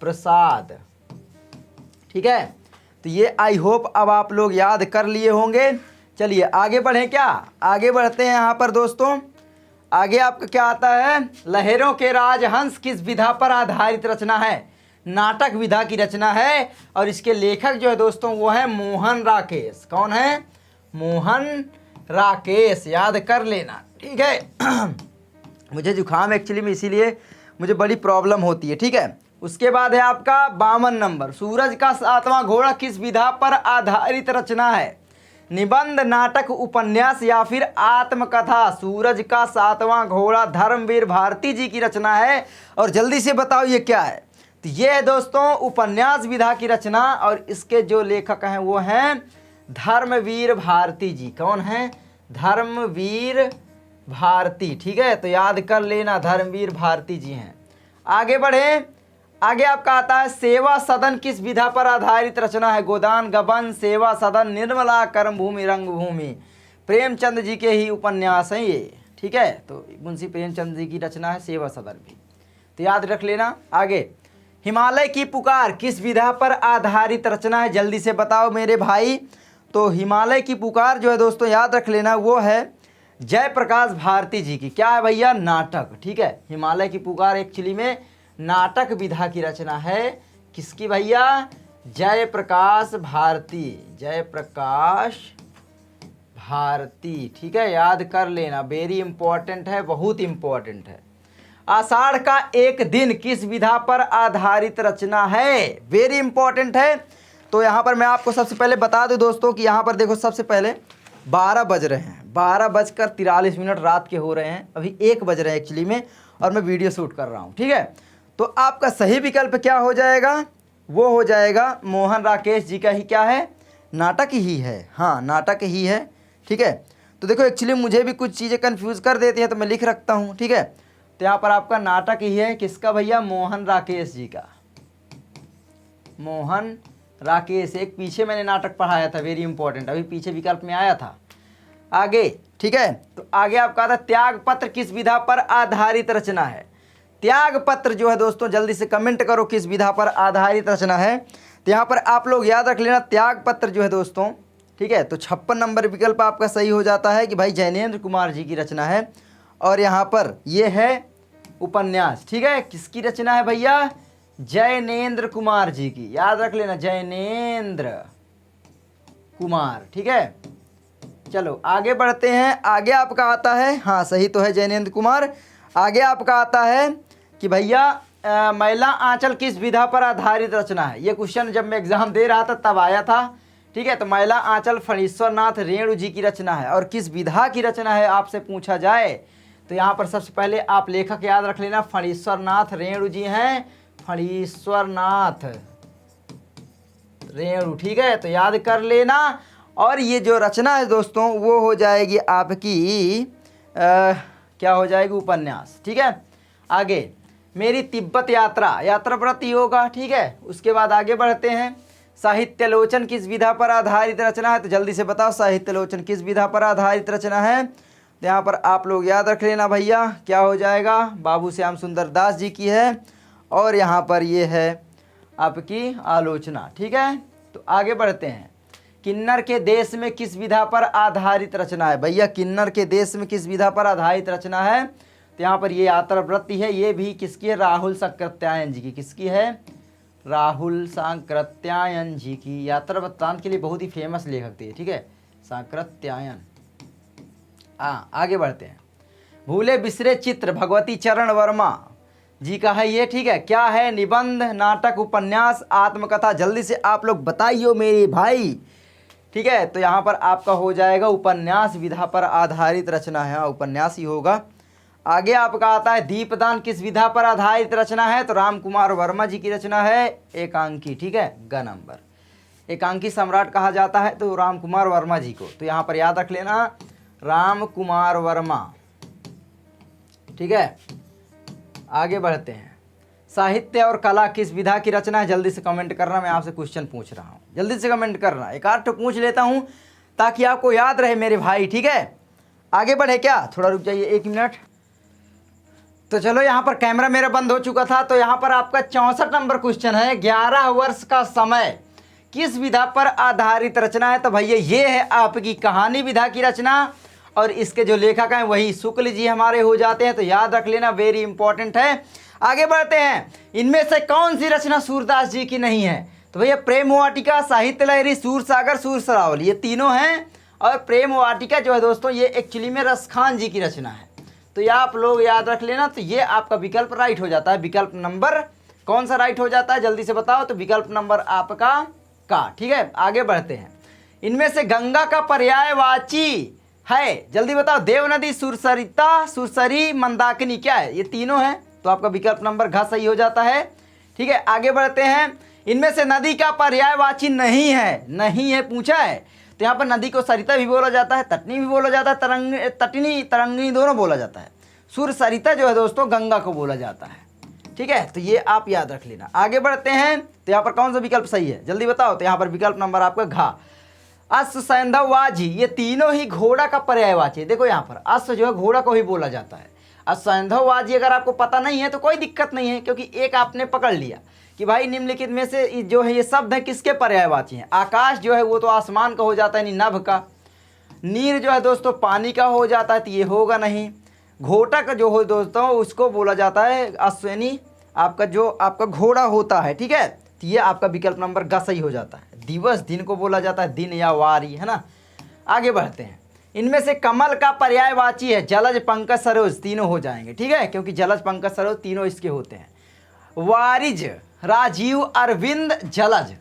प्रसाद, ठीक है। तो ये आई होप अब आप लोग याद कर लिए होंगे। चलिए आगे बढ़ें क्या? आगे बढ़ते हैं यहाँ पर दोस्तों। आगे आपका क्या आता है? लहरों के राजहंस किस विधा पर आधारित रचना है? नाटक विधा की रचना है। और इसके लेखक जो है दोस्तों वो है मोहन राकेश। कौन है? मोहन राकेश, याद कर लेना, ठीक है। मुझे जुकाम एक्चुअली में, इसीलिए मुझे बड़ी प्रॉब्लम होती है, ठीक है। उसके बाद है आपका 52 नंबर, सूरज का सातवां घोड़ा किस विधा पर आधारित रचना है? निबंध, नाटक, उपन्यास या फिर आत्मकथा? सूरज का सातवां घोड़ा धर्मवीर भारती जी की रचना है। और जल्दी से बताओ ये क्या है? तो ये है दोस्तों उपन्यास विधा की रचना। और इसके जो लेखक हैं वो हैं धर्मवीर भारती जी। कौन है? धर्मवीर भारती, ठीक है। तो याद कर लेना, धर्मवीर भारती जी हैं। आगे बढ़े। आगे आपका आता है सेवा सदन किस विधा पर आधारित रचना है? गोदान, गबन, सेवा सदन, निर्मला, कर्मभूमि, रंगभूमि। प्रेमचंद जी के ही उपन्यास हैं ये, ठीक है। तो मुंशी प्रेमचंद जी की रचना है सेवा सदन भी, तो याद रख लेना। आगे, हिमालय की पुकार किस विधा पर आधारित रचना है? जल्दी से बताओ मेरे भाई। तो हिमालय की पुकार जो है दोस्तों, याद रख लेना, वो है जयप्रकाश भारती जी की। क्या है भैया? नाटक, ठीक है। हिमालय की पुकार एक्चुअली में नाटक विधा की रचना है। किसकी भैया? जयप्रकाश भारती, जयप्रकाश भारती, ठीक है, याद कर लेना, वेरी इंपॉर्टेंट है, बहुत इंपॉर्टेंट है। आषाढ़ का एक दिन किस विधा पर आधारित रचना है? वेरी इंपॉर्टेंट है। तो यहाँ पर मैं आपको सबसे पहले बता दूं दोस्तों कि यहाँ पर देखो, सबसे पहले 12 बज रहे हैं, 12:43 रात के हो रहे हैं, अभी 1 बज रहे हैं एक्चुअली में, और मैं वीडियो शूट कर रहा हूँ, ठीक है। तो आपका सही विकल्प क्या हो जाएगा? वो हो जाएगा मोहन राकेश जी का ही क्या है? नाटक ही है, हाँ नाटक ही है, ठीक है। तो देखो एक्चुअली मुझे भी कुछ चीज़ें कन्फ्यूज़ कर देती हैं, तो मैं लिख रखता हूँ, ठीक है। तो यहाँ पर आपका नाटक ही है, किसका भैया? मोहन राकेश जी का। मोहन राकेश, एक पीछे मैंने नाटक पढ़ाया था, वेरी इंपॉर्टेंट, अभी पीछे विकल्प में आया था। आगे, ठीक है। तो आगे आपका था त्याग पत्र किस विधा पर आधारित रचना है? त्याग पत्र जो है दोस्तों, जल्दी से कमेंट करो किस विधा पर आधारित रचना है। तो यहाँ पर आप लोग याद रख लेना, त्याग पत्र जो है दोस्तों, ठीक है। तो 56 नंबर विकल्प आपका सही हो जाता है कि भाई जैनेन्द्र कुमार जी की रचना है। और यहाँ पर ये है उपन्यास, ठीक है। किसकी रचना है भैया? जैनेन्द्र कुमार जी की, याद रख लेना, जैनेन्द्र कुमार, ठीक है। चलो आगे बढ़ते हैं। आगे आपका आता है, हाँ सही तो है, जैनेन्द्र कुमार। आगे आपका आता है कि भैया मैला आंचल किस विधा पर आधारित रचना है। ये क्वेश्चन जब मैं एग्जाम दे रहा था तब आया था, ठीक है। तो मैला आंचल फणीश्वर नाथ रेणु जी की रचना है, और किस विधा की रचना है आपसे पूछा जाए तो यहाँ पर सबसे पहले आप लेखक याद रख लेना, फणीश्वर नाथ रेणु जी हैं, फणीश्वर नाथ रेणु, ठीक है। तो याद कर लेना। और ये जो रचना है दोस्तों वो हो जाएगी आपकी क्या हो जाएगी? उपन्यास, ठीक है। आगे मेरी तिब्बत यात्रा, यात्राव्रत होगा, ठीक है। उसके बाद आगे बढ़ते हैं। साहित्यालोचन किस विधा पर आधारित रचना है? तो जल्दी से बताओ, साहित्यालोचन किस विधा पर आधारित रचना है? तो यहाँ पर आप लोग याद रख लेना भैया, क्या हो जाएगा? बाबू श्याम सुंदर दास जी की है, और यहाँ पर ये है आपकी आलोचना, ठीक है। तो आगे बढ़ते हैं। किन्नर के देश में किस विधा पर आधारित रचना है? भैया किन्नर के देश में किस विधा पर आधारित रचना है? तो यहाँ पर ये यात्रावृत्ति है, ये भी किसकी है? राहुल सांकृत्यायन जी की। किसकी है? राहुल सांकृत्यायन जी की। यात्रा वृत्तांत के लिए बहुत ही फेमस लेखक थे, ठीक है, सांकृत्यायन। हाँ आगे बढ़ते हैं। भूले बिसरे चित्र भगवती चरण वर्मा जी का है ये, ठीक है। क्या है? निबंध, नाटक, उपन्यास, आत्मकथा। जल्दी से आप लोग बताइए मेरे भाई, ठीक है। तो यहाँ पर आपका हो जाएगा उपन्यास विधा पर आधारित रचना है, उपन्यास ही होगा। आगे आपका आता है दीपदान किस विधा पर आधारित रचना है? तो राम कुमार वर्मा जी की रचना है, एकांकी, ठीक है, ग नंबर। एकांकी सम्राट कहा जाता है तो राम कुमार वर्मा जी को। तो यहाँ पर याद रख लेना, राम कुमार वर्मा, ठीक है। आगे बढ़ते हैं। साहित्य और कला किस विधा की रचना है? जल्दी से कमेंट करना, मैं आपसे क्वेश्चन पूछ रहा हूँ, जल्दी से कमेंट करना। एक आध पूछ लेता हूँ ताकि आपको याद रहे मेरे भाई, ठीक है। आगे बढ़े क्या? थोड़ा रुक जाइए 1 मिनट। तो चलो यहाँ पर कैमरा मेरा बंद हो चुका था। तो यहाँ पर आपका 64 नंबर क्वेश्चन है, 11 वर्ष का समय किस विधा पर आधारित रचना है? तो भैया ये है आपकी कहानी विधा की रचना, और इसके जो लेखक हैं वही शुक्ल जी हमारे हो जाते हैं। तो याद रख लेना, वेरी इंपॉर्टेंट है। आगे बढ़ते हैं। इनमें से कौन सी रचना सूरदास जी की नहीं है? तो भैया प्रेम वाटिका, साहित्य लहरी, सूरसागर, सूर सरावल, ये तीनों हैं। और प्रेम वाटिका जो है दोस्तों ये एक्चुअली में रसखान जी की रचना है। तो ये आप लोग याद रख लेना। तो ये आपका विकल्प राइट हो जाता है। विकल्प नंबर कौन सा राइट हो जाता है? जल्दी से बताओ। तो विकल्प नंबर आपका का, ठीक है। आगे बढ़ते हैं। इनमें से गंगा का पर्यायवाची है, जल्दी बताओ। देव नदी, सुरसरिता, सुरसरी, मंदाकिनी, क्या है? ये तीनों हैं। तो आपका विकल्प नंबर घ सही हो जाता है, ठीक है। आगे बढ़ते हैं। इनमें से नदी का पर्यायवाची नहीं है, नहीं है पूछा है। तो यहाँ पर नदी को सरिता भी बोला जाता है, तटनी भी बोला जाता है, तटनी तरंगिनी दोनों बोला जाता है। सुर सरिता जो है दोस्तों गंगा को बोला जाता है, ठीक है। तो ये आप याद रख लेना। आगे बढ़ते हैं। तो यहाँ पर कौन सा विकल्प सही है? जल्दी बताओ। तो यहाँ पर विकल्प नंबर आपका घा, अश्व, सैंधव, वाजी, ये तीनों ही घोड़ा का पर्यायवाची है। देखो यहाँ पर अश्व जो है घोड़ा को ही बोला जाता है। और सैंधव, वाजी अगर आपको पता नहीं है तो कोई दिक्कत नहीं है, क्योंकि एक आपने पकड़ लिया कि भाई निम्नलिखित में से जो है ये शब्द है किसके पर्यायवाची हैं। आकाश जो है वो तो आसमान का हो जाता है, नभ का। नीर जो है दोस्तों पानी का हो जाता है, तो ये होगा नहीं। घोटक जो हो दोस्तों उसको बोला जाता है अश्विनी, आपका जो आपका घोड़ा होता है, ठीक है। तो ये आपका विकल्प नंबर ग सही हो जाता है। दिवस दिन को बोला जाता है, दिन या वारी, है ना। आगे बढ़ते हैं। इनमें से कमल का पर्यायवाची है जलज, पंकज, सरोज, तीनों हो जाएंगे, ठीक है, क्योंकि जलज, पंकज, सरोज तीनों इसके होते हैं। वारिज, राजीव, अरविंद, जलज,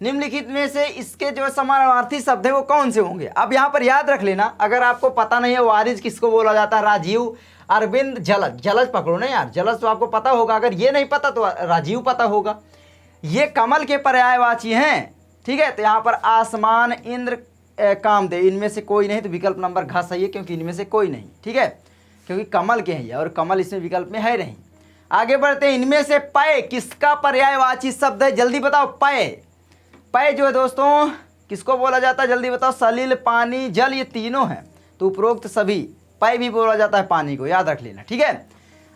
निम्नलिखित में से इसके जो समानार्थी शब्द है वो कौन से होंगे? अब यहाँ पर याद रख लेना, अगर आपको पता नहीं है वारिज किसको बोला जाता है, राजीव, अरविंद, जलज, जलज पकड़ो ना यार, जलज तो आपको पता होगा, अगर ये नहीं पता तो राजीव पता होगा। ये कमल के पर्यायवाची हैं, ठीक है। तो यहाँ पर आसमान, इंद्र, कामदेव, इनमें से कोई नहीं। तो विकल्प नंबर घ सही है, क्योंकि इनमें से कोई नहीं, ठीक है, क्योंकि कमल के हैं और कमल इसमें विकल्प में है नहीं। आगे बढ़ते हैं। इनमें से पय किसका पर्यायवाची शब्द है? जल्दी बताओ। पय, पय जो है दोस्तों किसको बोला जाता है? जल्दी बताओ। सलिल, पानी, जल, ये तीनों हैं। तो उपरोक्त सभी पय भी बोला जाता है पानी को, याद रख लेना, ठीक है।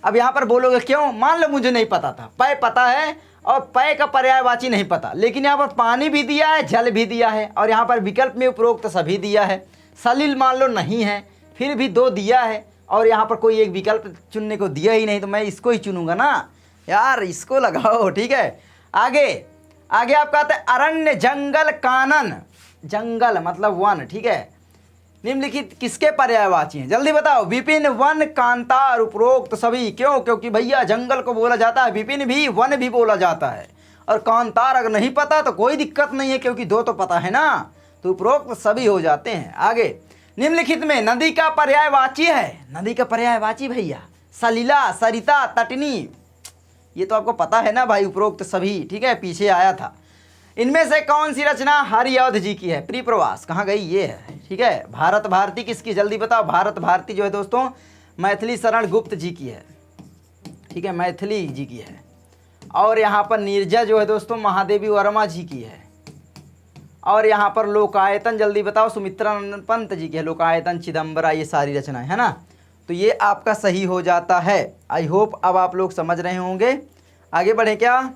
अब यहाँ पर बोलोगे क्यों? मान लो मुझे नहीं पता था, पय पता है और पय का पर्यायवाची नहीं पता, लेकिन यहाँ पर पानी भी दिया है, जल भी दिया है, और यहाँ पर विकल्प में उपरोक्त सभी दिया है। सलिल मान लो नहीं है, फिर भी 2 दिया है, और यहाँ पर कोई एक विकल्प चुनने को दिया ही नहीं, तो मैं इसको ही चुनूंगा ना यार, इसको लगाओ। ठीक है, आगे आगे आपका आता है अरण्य जंगल कानन। जंगल मतलब वन। ठीक है, निम्नलिखित किसके पर्यायवाची हैं, जल्दी बताओ। विपिन, वन, कांतार, उपरोक्त सभी। क्यों? क्योंकि भैया जंगल को बोला जाता है विपिन भी, वन भी बोला जाता है, और कांतार अगर नहीं पता तो कोई दिक्कत नहीं है, क्योंकि दो तो पता है ना, तो उपरोक्त सभी हो जाते हैं। आगे, निम्नलिखित में नदी का पर्यायवाची है। नदी का पर्यायवाची भैया सलिला, सरिता, तटनी, ये तो आपको पता है ना भाई, उपरोक्त सभी। ठीक है, पीछे आया था। इनमें से कौन सी रचना हरिऔध जी की है? प्रिय प्रवास कहाँ गई? ये है। ठीक है, भारत भारती किसकी, जल्दी बताओ। भारत भारती जो है दोस्तों मैथिली शरण गुप्त जी की है। ठीक है, मैथिली जी की है। और यहाँ पर नीरजा जो है दोस्तों महादेवी वर्मा जी की है। और यहाँ पर लोकायतन जल्दी बताओ सुमित्रानंद पंत जी की है। लोकायतन, चिदम्बरा, ये सारी रचनाएं है ना, तो ये आपका सही हो जाता है। आई होप अब आप लोग समझ रहे होंगे। आगे बढ़े क्या?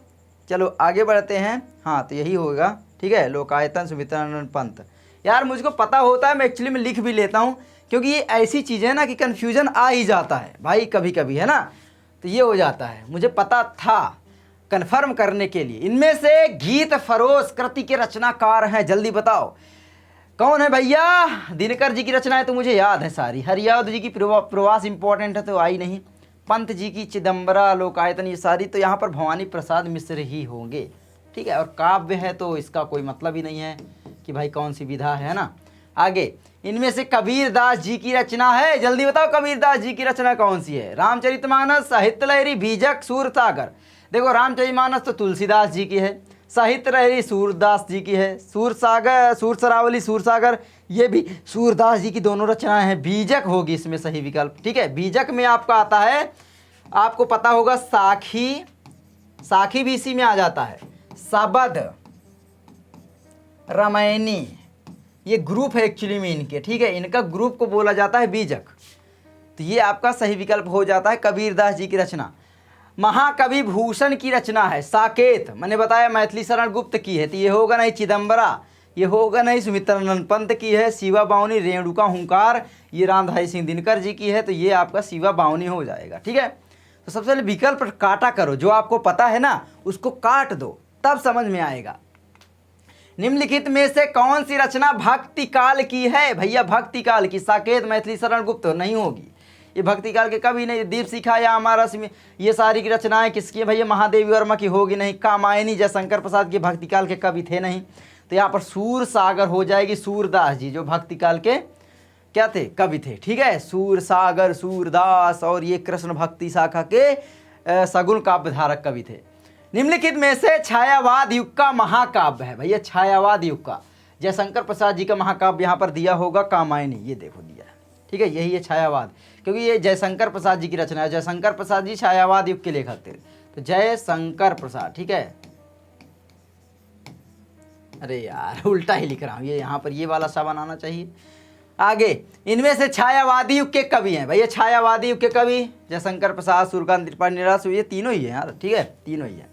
चलो आगे बढ़ते हैं। हाँ, तो यही होगा। ठीक है, लोकायतन, सुमित्रानंद पंत। यार मुझको पता होता है, मैं एक्चुअली में लिख भी लेता हूँ, क्योंकि ये ऐसी चीज़ें ना कि कन्फ्यूजन आ ही जाता है भाई कभी कभी, है ना, तो ये हो जाता है। मुझे पता था, कन्फर्म करने के लिए। इनमें से गीत फरोश कृति के रचनाकार हैं, जल्दी बताओ कौन है भैया? दिनकर जी की रचनाएं तो मुझे याद है सारी। हरिऔध जी की प्रवास इंपॉर्टेंट है तो आई नहीं। पंत जी की चिदम्बरा, लोकायतन, ये सारी तो यहाँ पर भवानी प्रसाद मिश्र ही होंगे। ठीक है, और काव्य है तो इसका कोई मतलब ही नहीं है कि भाई कौन सी विधा है ना। आगे, इनमें से कबीरदास जी की रचना है, जल्दी बताओ कबीरदास जी की रचना कौन सी है? रामचरितमानस, साहित्य लहरी, बीजक, सूरसागर। देखो रामचरितमानस तो तुलसीदास जी की है, साहित्य लहरी सूरदास जी की है, सूरसागर, सूरसरावली, सूरसागर ये भी सूरदास जी की दोनों रचनाएं हैं। बीजक होगी इसमें सही विकल्प। ठीक है, बीजक में आपका आता है, आपको पता होगा साखी, साखी भी इसी में आ जाता है। सबद, रामायणी, ये ग्रुप है एक्चुअली में इनके। ठीक है, इनका ग्रुप को बोला जाता है बीजक, तो ये आपका सही विकल्प हो जाता है। कबीरदास जी की रचना। महाकवि भूषण की रचना है साकेत, मैंने बताया मैथिली शरण गुप्त की है, तो ये होगा नहीं चिदम्बरा, ये होगा नहीं सुमित्रानंद पंत की है। शिवा बावनी, रेणुका हुंकार, ये रामधारी सिंह दिनकर जी की है, तो ये आपका शिवा बावनी हो जाएगा। ठीक है, तो सबसे पहले विकल्प काटा करो, जो आपको पता है ना उसको काट दो, तब समझ में आएगा। निम्नलिखित में से कौन सी रचना भक्ति काल की है? भैया भक्ति काल की। साकेत, मैथिली शरण गुप्त नहीं होगी, ये भक्ति काल के कभी नहीं। दीप शिखा या अमारस में ये सारी की रचनाएं किसकी है भैया? महादेवी वर्मा की होगी नहीं। कामायनी जयशंकर प्रसाद के भक्ति काल के कवि थे नहीं, तो यहाँ पर सूरसागर हो जाएगी। सूरदास जी जो भक्ति काल के क्या थे? कवि थे। ठीक है, सूरसागर, सूरदास, और ये कृष्ण भक्ति शाखा के सगुण काव्य धारक कवि थे। निम्नलिखित में से छायावाद युग का महाकाव्य है भैया, छायावाद युग का जयशंकर प्रसाद जी का महाकाव्य यहाँ पर दिया होगा कामायनी, ये देखो दिया है। ठीक है, यही है छायावाद, क्योंकि ये जयशंकर प्रसाद जी की रचना है। जयशंकर प्रसाद जी छायावाद युग के लेखक थे, तो जयशंकर प्रसाद। ठीक है, अरे यार उल्टा ही लिख रहा हूँ, ये यहाँ पर ये वाला सा बनाना चाहिए। आगे, इनमें से छायावादी युग के कवि हैं भैया। छायावादी युग के कवि जयशंकर प्रसाद, सूर्यकांत त्रिपाठी, निराला, ये तीनों ही हैं यार। ठीक है, तीनों ही हैं,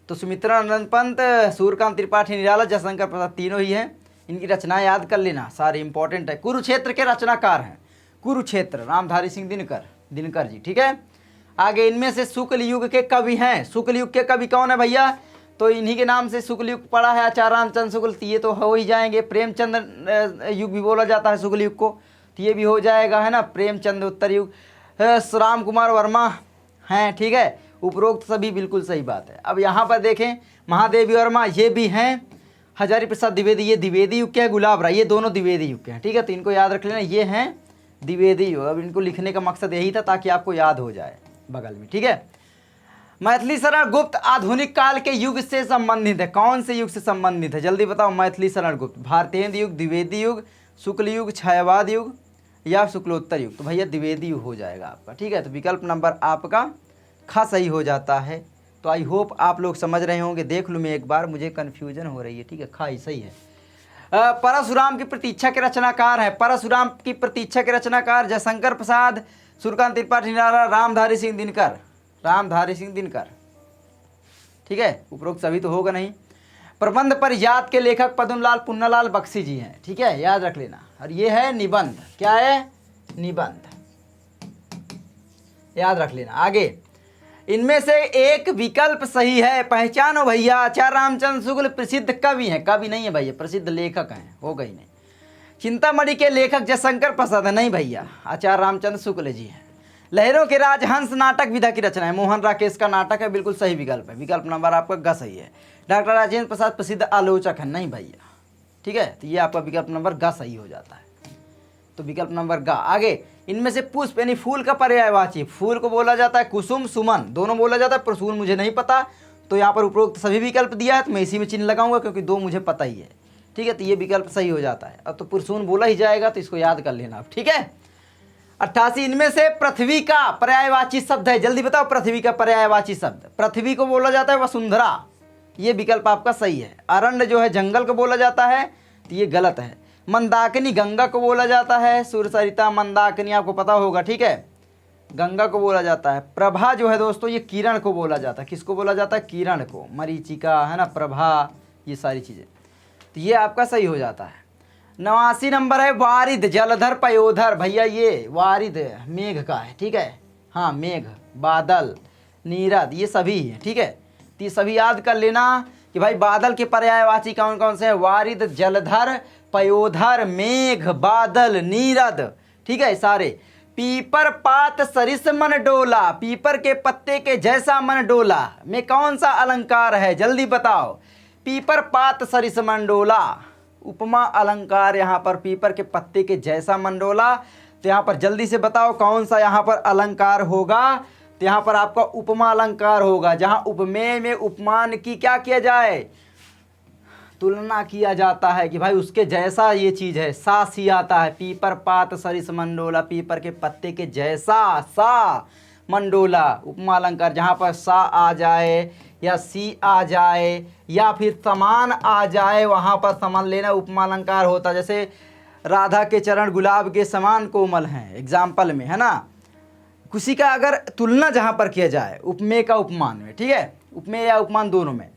तो सुमित्रानंद पंत, सूर्यकांत त्रिपाठी, निराला, जयशंकर प्रसाद तीनों ही हैं। इनकी रचनाएं याद कर लेना, सारे इंपॉर्टेंट है। कुरुक्षेत्र के रचनाकार हैं, कुरुक्षेत्र रामधारी सिंह दिनकर जी। ठीक है, आगे, इनमें से शुक्ल युग के कवि हैं। शुक्ल युग के कवि कौन है भैया? तो इन्हीं के नाम से शुक्ल युग पड़ा है, आचार्य रामचंद्र शुक्ल, ये तो हो ही जाएंगे। प्रेमचंद्र युग भी बोला जाता है शुक्ल युग को, तो ये भी हो जाएगा, है ना। प्रेमचंद्र उत्तर युग, राम कुमार वर्मा हैं। ठीक है, उपरोक्त सभी बिल्कुल सही बात है। अब यहाँ पर देखें, महादेवी वर्मा ये भी हैं। हजारी प्रसाद द्विवेदी, ये द्विवेदी युग के हैं। गुलाब राय, ये दोनों द्विवेदी युग के हैं। ठीक है, तो इनको याद रख लेना, ये हैं द्विवेदी युग। अब इनको लिखने का मकसद यही था ताकि आपको याद हो जाए बगल में। ठीक है, मैथिली शरण गुप्त आधुनिक काल के युग से संबंधित है। कौन से युग से संबंधित है? जल्दी बताओ। मैथिली शरण गुप्त, भारतेंद्र युग, द्विवेदी युग, शुक्ल युग, छायावाद युग या शुक्लोत्तर युग? तो भैया द्विवेदी युग हो जाएगा आपका। ठीक है, तो विकल्प नंबर आपका ख सही हो जाता है। तो आई होप आप लोग समझ रहे होंगे। देख लूँ मैं एक बार, मुझे कन्फ्यूजन हो रही है। ठीक है, ख ही सही है। परशुराम की प्रतीक्षा के रचनाकार है। परशुराम की प्रतीक्षा के रचनाकार जयशंकर प्रसाद, सूर्यकांत त्रिपाठी, निराला, रामधारी सिंह दिनकर। रामधारी सिंह दिनकर। ठीक है, उपरोक्त सभी तो होगा नहीं। प्रबंध पर याद के लेखक पद्मलाल पुन्नालाल बख्शी जी हैं। ठीक है, याद रख लेना। और ये है निबंध। क्या है? निबंध। याद रख लेना। आगे, इनमें से एक विकल्प सही है, पहचानो भैया। आचार्य रामचंद्र शुक्ल प्रसिद्ध कवि हैं, कवि नहीं है भैया, प्रसिद्ध लेखक हैं, हो गई नहीं। चिंतामणि के लेखक जयशंकर प्रसाद है, नहीं भैया, आचार्य रामचंद्र शुक्ल जी हैं। लहरों के राजहंस नाटक विधा की रचना है, मोहन राकेश का नाटक है, बिल्कुल सही विकल्प है, विकल्प नंबर आपका ग सही है। डॉक्टर राजेंद्र प्रसाद प्रसिद्ध आलोचक है, नहीं भैया, ठीक है, तो ये आपका विकल्प नंबर ग सही हो जाता है, तो विकल्प नंबर ग। आगे, इनमें से पुष्प यानी फूल का पर्यायवाची, फूल को बोला जाता है कुसुम, सुमन, दोनों बोला जाता है, प्रसून मुझे नहीं पता, तो यहाँ पर उपरोक्त सभी विकल्प दिया है, तो मैं इसी में चिन्ह लगाऊंगा क्योंकि दो मुझे पता ही है, ठीक है, तो ये विकल्प सही हो जाता है। अब तो पुरसून बोला ही जाएगा, तो इसको याद कर लेना आप, ठीक है। 88, इनमें से पृथ्वी का पर्यायवाची शब्द है, जल्दी बताओ, पृथ्वी का पर्यायवाची शब्द, पृथ्वी को बोला जाता है वसुंधरा, ये विकल्प आपका सही है। अरण्य जो है जंगल को बोला जाता है, तो ये गलत है। मंदाकिनी गंगा को बोला जाता है, सुरसरिता मंदाकिनी आपको पता होगा, ठीक है, गंगा को बोला जाता है। प्रभा जो है दोस्तों ये किरण को बोला जाता है, किसको बोला जाता है, किरण को, मरीचिका है ना, प्रभा, ये सारी चीज़ें, तो ये आपका सही हो जाता है। 89 नंबर है वारिद, जलधर, पयोधर, भैया ये वारिद मेघ का है, ठीक है, हाँ मेघ, बादल, नीरद, ये सभी है, ठीक है, तो ये सभी याद कर लेना कि भाई बादल के पर्यायवाची कौन कौन से हैं, वारिद, जलधर, पयोधर, मेघ, बादल, नीरद, ठीक है सारे। पीपर पात सरिस मन डोला, पीपर के पत्ते के जैसा मन डोला में कौन सा अलंकार है, जल्दी बताओ। पीपर पात सरिस मन डोला, उपमा अलंकार यहाँ पर, पीपर के पत्ते के जैसा मन डोला, तो यहाँ पर जल्दी से बताओ कौन सा यहाँ पर अलंकार होगा, तो यहाँ पर आपका उपमा अलंकार होगा, जहाँ उपमेय में उपमान की क्या किया जाए, तुलना किया जाता है कि भाई उसके जैसा ये चीज़ है, सा सी आता है, पीपर पात सरिस मंडोला, पीपर के पत्ते के जैसा, सा मंडोला, उपमा अलंकार, जहाँ पर सा आ जाए या सी आ जाए या फिर समान आ जाए, वहाँ पर समझ लेना उपमा अलंकार होता है। जैसे राधा के चरण गुलाब के समान कोमल हैं, एग्जाम्पल में है ना, किसी का अगर तुलना जहाँ पर किया जाए उपमेय का उपमान में, ठीक है, उपमेय या उपमान दोनों में,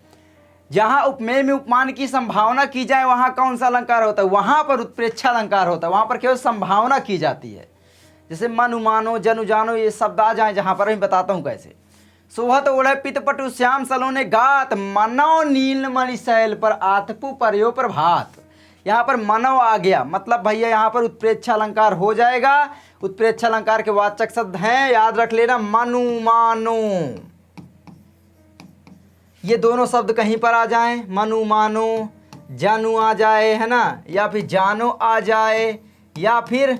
जहाँ उपमेय में उपमान की संभावना की जाए वहाँ कौन सा अलंकार होता है, वहाँ पर उत्प्रेक्षा अलंकार होता है, वहाँ पर केवल संभावना की जाती है। जैसे मनु मानो, जनु जानो, ये शब्द आ जाए जहाँ पर मैं बताता हूँ कैसे। सोहत ओढ़े पितपटु श्याम सलोने गात, मनो नील मणि शैल पर आतपु परयो प्रभात, यहाँ पर मनो आ गया, मतलब भैया यहाँ पर उत्प्रेक्षा अलंकार हो जाएगा। उत्प्रेक्षा अलंकार के वाचक शब्द हैं, याद रख लेना, मनु मानो, ये दोनों शब्द कहीं पर आ जाएं, मनु मानो, जानू आ जाए है ना, या फिर जानो आ जाए, या फिर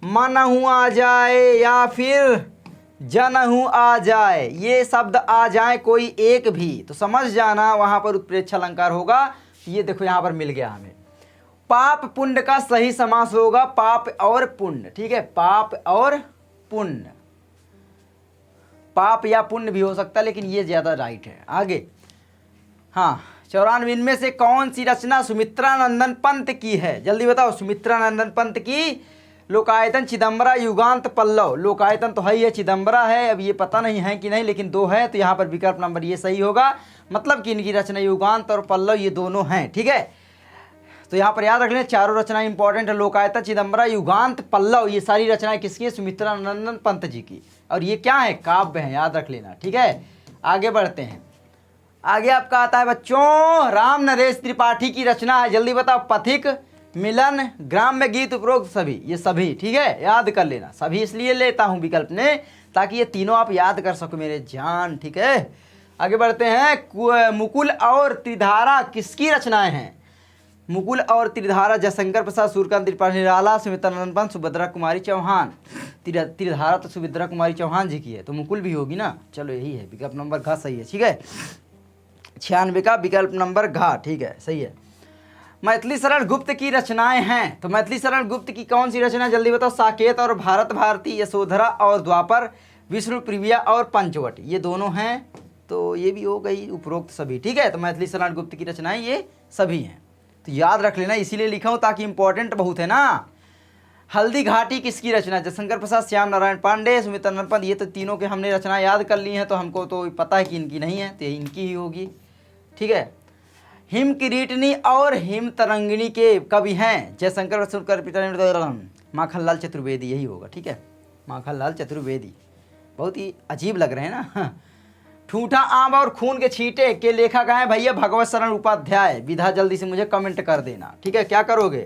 मनहु आ जाए, या फिर जनहु आ जाए, ये शब्द आ जाए कोई एक भी, तो समझ जाना वहाँ पर उत्प्रेक्षा अलंकार होगा। ये देखो यहाँ पर मिल गया हमें। पाप पुण्य का सही समास होगा पाप और पुण्य, ठीक है, पाप और पुण्य, पाप या पुण्य भी हो सकता है लेकिन ये ज़्यादा राइट है। आगे, हाँ, 94 में से कौन सी रचना सुमित्रा नंदन पंत की है, जल्दी बताओ। सुमित्रा नंदन पंत की लोकायतन, चिदम्बरा, युगांत, पल्लव। लोकायतन तो है ही है, चिदम्बरा है, अब ये पता नहीं है कि नहीं, लेकिन दो है, तो यहाँ पर विकल्प नंबर ये सही होगा, मतलब कि इनकी रचना युगांत और पल्लव ये दोनों हैं, ठीक है। तो यहाँ पर याद रख लें, चारों रचनाएं इंपॉर्टेंट है, लोकायतन, चिदम्बरा, युगांत, पल्लव, ये सारी रचनाएं किसकी है, सुमित्रा नंदन पंत जी की, और ये क्या है, काव्य है, याद रख लेना, ठीक है। आगे बढ़ते हैं, आगे आपका आता है बच्चों राम नरेश त्रिपाठी की रचना है, जल्दी बताओ। पथिक, मिलन, ग्राम्य गीत, उपरोक्त सभी, ये सभी, ठीक है, याद कर लेना। सभी इसलिए लेता हूँ विकल्प ने ताकि ये तीनों आप याद कर सको मेरे जान, ठीक है। आगे बढ़ते हैं, मुकुल और त्रिधारा किसकी रचनाएं हैं। मुकुल और त्रिधारा जयशंकर प्रसाद, सूर्यकांत त्रिपाठी निराला, सुमित्रा नंदन पंत, सुभद्रा कुमारी चौहान। त्रिधारा तो सुभद्रा कुमारी चौहान जी की है, तो मुकुल भी होगी ना, चलो यही है, विकल्प नंबर घ सही है, ठीक है। 96 का विकल्प नंबर घ, ठीक है, सही है। मैथिली शरण गुप्त की रचनाएं हैं, तो मैथिली शरण गुप्त की कौन सी रचना, जल्दी बताओ। साकेत और भारत भारती, यशोधरा और द्वापर, विष्णु प्रिया और पंचवट, ये दोनों हैं, तो ये भी हो गई उपरोक्त सभी, ठीक है। तो मैथिली शरण गुप्त की रचनाएं ये सभी हैं, तो याद रख लेना, इसीलिए लिखा हूँ ताकि इंपॉर्टेंट बहुत है ना। हल्दी घाटी किसकी रचना, जयशंकर प्रसाद, श्याम नारायण पांडे, सुमित्रा नंदन पंत, ये तो तीनों के हमने रचना याद कर ली हैं, तो हमको तो पता है कि इनकी नहीं है, तो इनकी ही होगी, ठीक है। हिम किरीटनी और हिम तरंगिणी के कवि हैं जयशंकर प्रसाद, माखनलाल चतुर्वेदी, यही होगा, ठीक है, माखनलाल चतुर्वेदी, बहुत ही अजीब लग रहे हैं ना। ठूठा आम और खून के छींटे के लेखक हैं भैया भगवत शरण उपाध्याय। विधा जल्दी से मुझे कमेंट कर देना, ठीक है? क्या करोगे?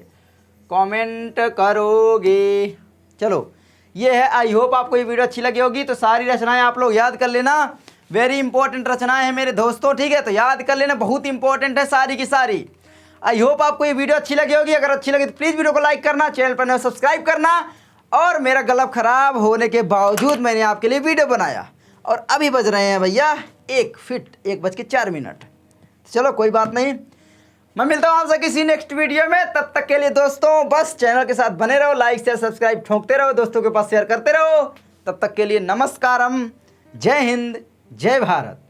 कमेंट करोगे। चलो ये है। आई होप आपको ये वीडियो अच्छी लगी होगी। तो सारी रचनाएं आप लोग याद कर लेना, वेरी इंपॉर्टेंट रचनाएं हैं मेरे दोस्तों, ठीक है? तो याद कर लेना, बहुत इंपॉर्टेंट है सारी की सारी। आई होप आपको ये वीडियो अच्छी लगी होगी। अगर अच्छी लगी तो प्लीज़ वीडियो को लाइक करना, चैनल पर नया सब्सक्राइब करना। और मेरा गला खराब होने के बावजूद मैंने आपके लिए वीडियो बनाया। और अभी बज रहे हैं भैया 1:04। चलो कोई बात नहीं, मैं मिलता हूँ आपसे किसी नेक्स्ट वीडियो में। तब तक के लिए दोस्तों बस चैनल के साथ बने रहो, लाइक शेयर सब्सक्राइब ठोंकते रहो, दोस्तों के पास शेयर करते रहो। तब तक के लिए नमस्कारम, जय हिंद, जय भारत।